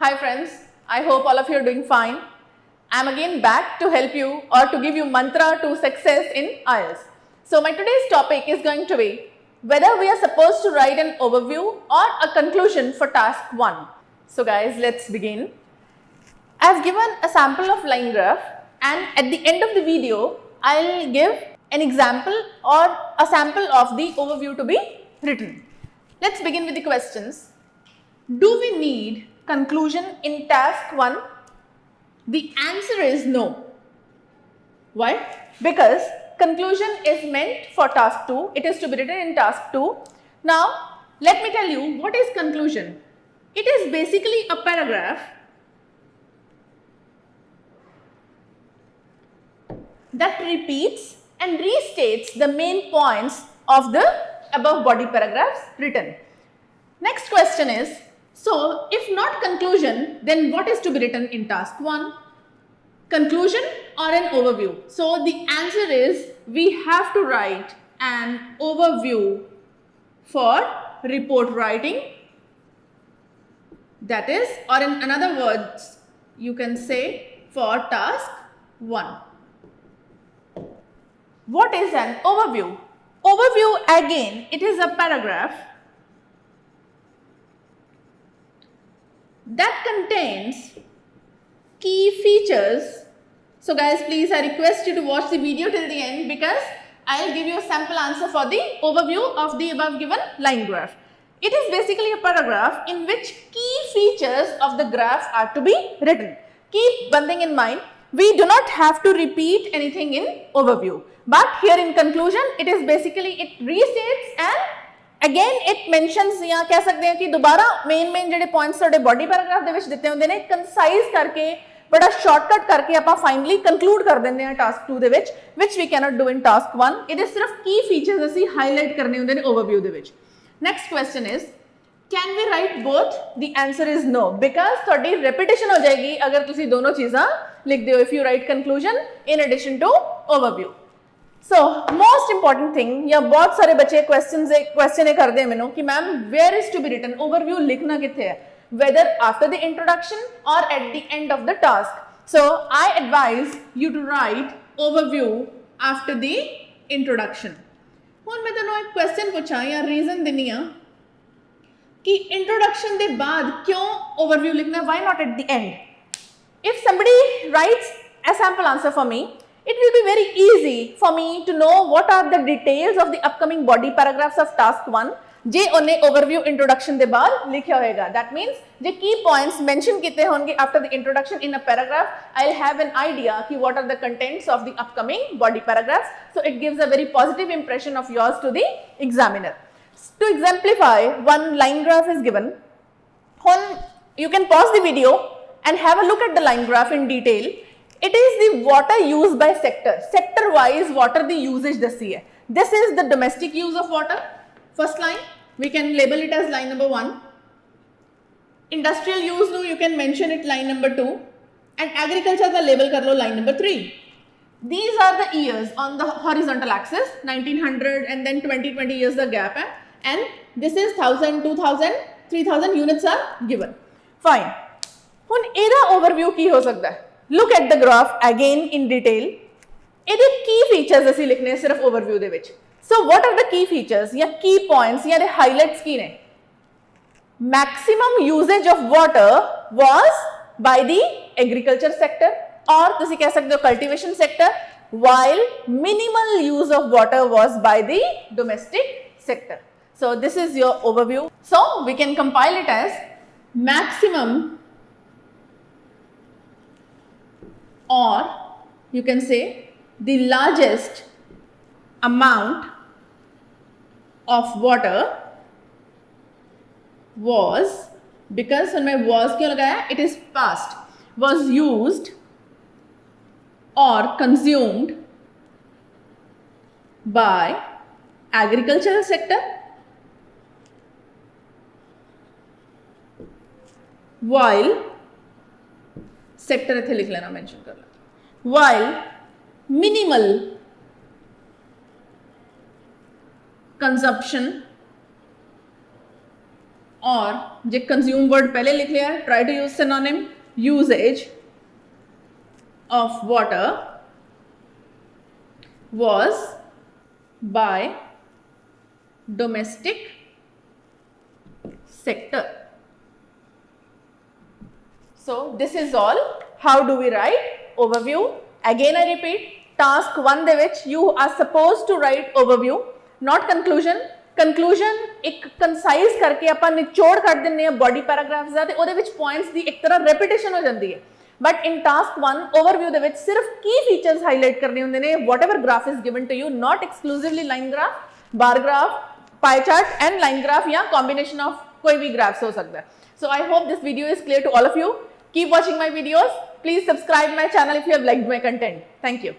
Hi friends, I hope all of you are doing fine. I am again back to help you or to give you mantra to success in IELTS. So my today's topic is going to be whether we are supposed to write an overview or a conclusion for task 1. So guys, let's begin. I have given a sample of line graph and at the end of the video, I will give an example or a sample of the overview to be written. Let's begin with the questions. Do we need conclusion in task 1? The answer is no. Why? Because conclusion is meant for task 2. It is to be written in task 2. Now, let me tell you what is conclusion. It is basically a paragraph that repeats and restates the main points of the above body paragraphs written. Next question is, so if not conclusion, then what is to be written in task 1? Conclusion or an overview? So the answer is we have to write an overview for report writing. That is, or in other words, you can say for task 1. What is an overview? Overview, again, it is a paragraph that contains key features. So guys, please, I request you to watch the video till the end because I will give you a sample answer for the overview of the above given line graph. It is basically a paragraph in which key features of the graph are to be written. Keep one thing in mind, we do not have to repeat anything in overview. But here in conclusion, it is basically, it restates and again it mentions, या कह सकते हैं कि दोबारा main जेडे points थोड़े body paragraph दे विच दिते होंदे ने concise करके बड़ा shortcut करके आपा finally conclude कर देंदे हैं task 2 they which, which we cannot do in task 1. it is सिर्फ key features असी highlight करने होंदे ने overview they which. Next question is, can we write both? The answer is no, because थोड़ी repetition हो जाएगी अगर तुसी दोनों चीज़ां लिख दियो if you write conclusion in addition to overview. So most important thing, या बहुत सारे बच्चे क्वेश्चन करते हैं मैंने कि ma'am where is to be written, overview लिखना किथे है, whether after the introduction or at the end of the task. So I advise you to write overview after the introduction. हुन मैं तुहानू एक क्वेश्चन पूछा या रीजन देनी आ कि इंट्रोडक्शन के बाद क्यों ओवरव्यू लिखना, why not at the end? If somebody writes a sample answer for me, it will be very easy for me to know what are the details of the upcoming body paragraphs of task 1. जे उन्हें overview introduction के बाद लिखा होएगा. That means J key points mention किते होंगे after the introduction in a paragraph, I'll have an idea कि what are the contents of the upcoming body paragraphs. So it gives a very positive impression of yours to the examiner. To exemplify, one line graph is given. You can pause the video and have a look at the line graph in detail. It is the water used by sector. Sector wise water the usage दसी है. This is the domestic use of water. First line, we can label it as line number 1. Industrial use no, you can mention it line number 2. And agriculture का label कर लो line number 3. These are the years on the horizontal axis, 1900 and then 20 years the gap है. And this is 1000, 2000, 3000 units are given. Fine. हुन एदा overview की हो सकता है. Look at the graph again in detail. ਇਹਦੇ key features ਅਸੀਂ ਲਿਖਨੇ ਸਿਰਫ overview ਦੇ ਵਿੱਚ. So what are the key features या key points या highlights ਕੀ ਨੇ? Maximum usage of water was by the agriculture sector or ਤੁਸੀਂ ਕਹਿ ਸਕਦੇ ਹੋ cultivation sector, while minimal use of water was by the domestic sector. So this is your overview. So we can compile it as maximum, or you can say the largest amount of water was, because when मैं was क्यों लगाया, it is past, was used or consumed by agricultural sector, while sector इथे लिख लेना, mention कर लेना, while minimal consumption और जे consume word पहले लिख लिया, try to use synonym, usage of water was by domestic sector. So this is all. How do we write overview? Again I repeat, task 1 ਦੇ ਵਿੱਚ you are supposed to write overview, not conclusion. Conclusion ਇੱਕ concise ਕਰਕੇ ਆਪਾਂ ਨਿਚੋੜ ਕੱਢ ਦਿੰਨੇ ਆ body paragraphs ਦਾ, ਤੇ ਉਹਦੇ ਵਿੱਚ points ਦੀ ਇੱਕ ਤਰ੍ਹਾਂ repetition ਹੋ ਜਾਂਦੀ ਹੈ. But in task 1 overview ਦੇ ਵਿੱਚ ਸਿਰਫ key features highlight ਕਰਨੇ ਹੁੰਦੇ ਨੇ. Whatever graph is given to you, not exclusively line graph, bar graph, pie chart and line graph या combination of कोई भी graphs हो सकता है. So I hope this video is clear to all of you. Keep watching my videos. Please subscribe my channel if you have liked my content. Thank you.